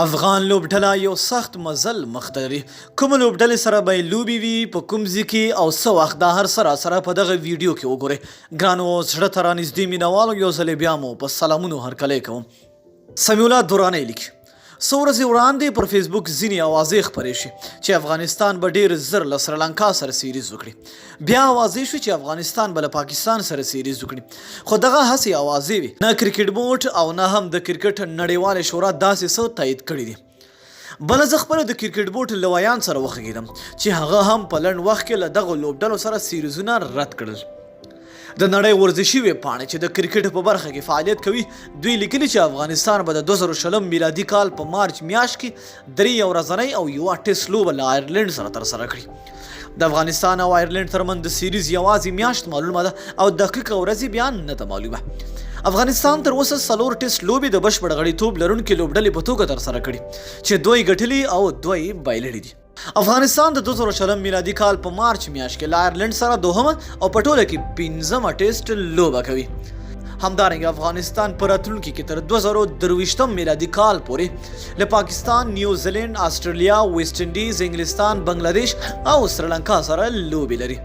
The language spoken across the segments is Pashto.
افغان لوبډله یو سخت مزل مخته لري. کومه لوبډلې سره به یې لوبې وي، په کوم ځای کې او څه وخت، دا هر څه راسره په دغه ویډیو کې وګورئ. ګرانو زړه ته رانږدې مینوالو، یو ځلې بیا مو په سلامونو هرکلی کوم. سمیع الله درانی لیکي څو ورځې وړاندې پر فیسبوک ځینې اوازې خپرې شي چې افغانستان به ډېر زر له سریلانکا سره سیریز وکړي. بیا اوازې شوې چې افغانستان به له پاکستان سره سیریز وکړي، خو دغه هسې اوازې وي، نه کرکټ بورډ او نه هم د کرکټ نړیوالې شورا داسې څه تایید کړي دي. بله زه خپله د کرکټ بورډ لویان سره وغږېدم چې هغه هم په لنډ وخت کې له دغو لوبډلو سره سیریزونه رد کړل. د نړۍ ورزشي ویبپاڼې چې د کرکټ په برخه کې فعالیت کوي، دوی لیکلي چې افغانستان به د 2020 میلادي کال په مارچ میاشت کې 3 ورځنۍ او یوه ټیسټ لوبه له آیرلینډ سره ترسره کړي. د افغانستان او آیرلینډ ترمنځ د سیریز یوازې میاشت معلومه ده او دقیقه ورځې بیا نه ده معلومه. افغانستان تر اوسه 4 ټیسټ لوبې د بشپړ غړیتوب لرونکې لوبډلې په توګه ترسره کړي چې 2 ګټلي او 2 بایللي دي. افغانستان د 2020 میلادي کال په مارچ میاشت کې له آیرلینډ سره دوهمه او په ټوله کې 15مه ټیسټ لوبه کوي. همدارنګه افغانستان په راتلونکي کې تر 2023 میلادي کال پورې له پاکستان، نیوزیلینډ، استرالیا، ویسټ انډیز، انګلستان، بنگلادیش او سریلانکا سره لوبې لري.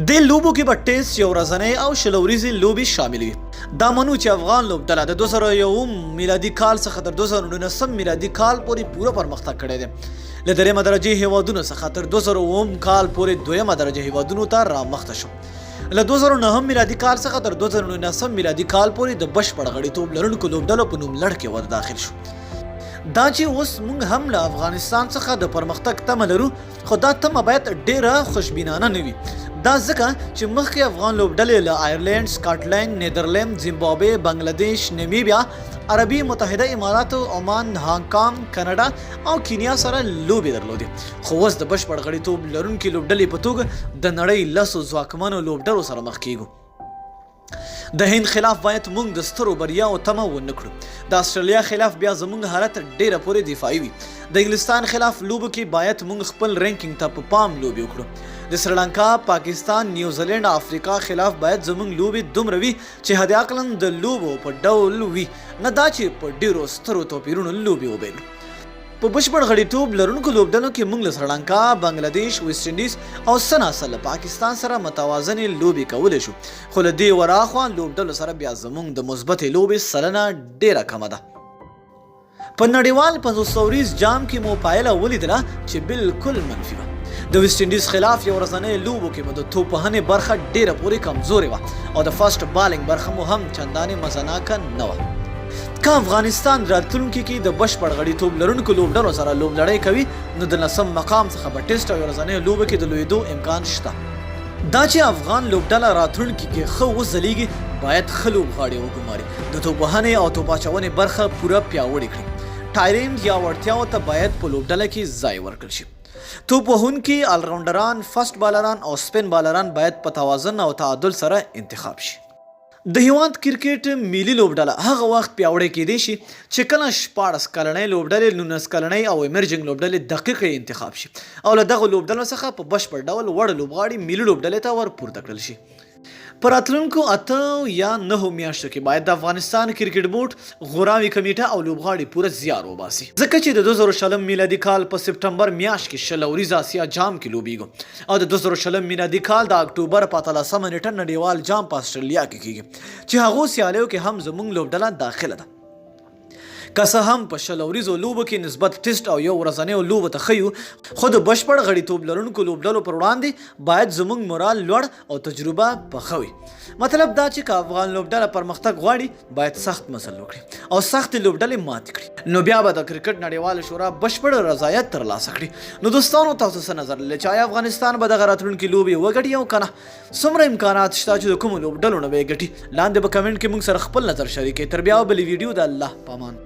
د لوبو کې به ټیسټ، یو ورځنۍ او شل ورځې لوبې شامل وي. دا منو چې افغان لوبډله د 2001 میلادي کال څخه تر 2019 میلادي کال پورې پوره پرمختګ کړی دی. له 3مه درجې هیوادونو څخه تر 2009 کال پورې 2مه درجه هیوادونو ته رامخته شو. له 2009 میلادي کال څخه تر 2019 میلادي کال پورې د بشپړ غړیتوب لرونکو لوبډلو په نوم لړ کې ور داخل شو. دا چې اوس موږ هم له افغانستان څخه د پرمختګ تمه لرو، خو دا تمه باید ډیره خوشبینانه نه وي. دا ځکه چې مخکې افغان لوبډلې له آیرلینډ، سکاټلند، نیدرلند، زیمبابوې، بنگلادیش، نمیبیا، عربي متحده امارات، عمان، هانګ کانګ، کاناډا او کینیا سره لوبې درلودې، خو اوس د بشپړ غړیتوب لرونکې لوبډلې په توګه د نړۍ 10 ځواکمنو لوبډلو سره مخ کیږو. د هند خلاف باید موږ د سترو بریاو تمه ونه کړو. د استرالیا خلاف بیا زموږ حالت ډیره پورې دفاعي وي. د انګلستان خلاف لوبو کې باید موږ خپل رینکینګ ته په پام لوبې وکړو. د سریلانکا، پاکستان، نیوزیلینډ، افریقا خلاف باید زموږ لوبې دومره وي چې حد اقلن د لوبو په ډول وي، نه دا چې په ډیرو سترو توپیرونو لوبې وبایلو. په بشپړ غړیتوب لرونکو لوبډلو کې موږ له سریلانکا، بنگلادیش، ویسټ انډیز او سناسل پاکستان سره متوازنې لوبې کولی شو، خو له دې وراخوا لوبډلو سره بیا زموږ د مثبتې لوبې سلنه ډیره کمه ده. په نړیوال 500 ورځ جام کې مو پایله ولیدله چې بالکل منفي وه. د ویسټ انډیز خلاف یو ورځنۍ لوبو کې مو د توپوهنې برخه ډیره پورې کمزورې وه او د فاسټ بالینګ برخه مو هم چندانې مزناکه نه وه. که افغانستان راتلونکي کې د بشپړ غړیتوب لرونکو لوبډلو سره لوبلړۍ کوي، نو د 9م مقام څخه به ټیسټ او ورځنۍ لوبو کې د لویدو امکان شته. دا چې افغان لوبډله راتلونکي کې ښه وځلیږي، باید ښه لوبغاړي وګماري، د توپوهنې او توپ اچونې برخه پوره پیاوړې کړي. ټایرینګ یا وړتیاو ته باید په لوبډله کې ځای ورکړل شي. توپ وهونکي، آلراونډران، فاسټ بالران او سپین بالران باید په توازن او تعادل سره انتخاب شي. د هیواد کرکټ ملي لوبډله هغه وخت پیاوړې کېدی شي چې کله 14 کلنۍ لوبډلې، 19 کلنۍ او ایمرجنګ لوبډلې دقیقې انتخاب شي او له دغه لوبډلو څخه په بشپړ ډول وړ لوبغاړي ملي لوبډلې ته ورپورته کړل شي. په راتلونکو 8 یا 9 میاشتو کې باید د افغانستان کرکټ بورډ، غوراوي کمیټه او لوبغاړي پوره زیار وباسي، ځکه چې د 2020 میلادي کال په سپټمبر میاشت کې 16 ورځې اسیا جام کې لوبیږي او د 2020 میلادي کال د اکتوبر په 13مه نیټه نړیوال جام په استرالیا کې کیږي چې هغو سیالیو کې هم زموږ لوبډله داخله ده. که څه هم په 16 ورځو لوبو کې نسبت ټیسټ او یو ورځنۍ لوبو ته ښیو، خو د بشپړ غړیتوب لرونکو لوبډلو پر وړاندې باید زموږ مورال لوړ او تجربه پخه وي. مطلب دا چې که افغان لوبډله پرمختګ غواړي، باید سخت مسل وکړي او سختې لوبډلې ماتې کړي، نو بیا به د کرکټ نړیواله شورا بشپړ رضایت ترلاسه کړي. نو دوستانو، تاسو څه نظر لرئ چې آیا افغانستان به دغه راتلونکې لوبې وګټي او که نه؟ څومره امکانات شته چې د کومو لوبډلو نه به یې ګټي؟ لاندې به کمنټ کې موږ سره خپل نظر شریک کړئ. تر بیا بلې ویډیو، د الله په امان.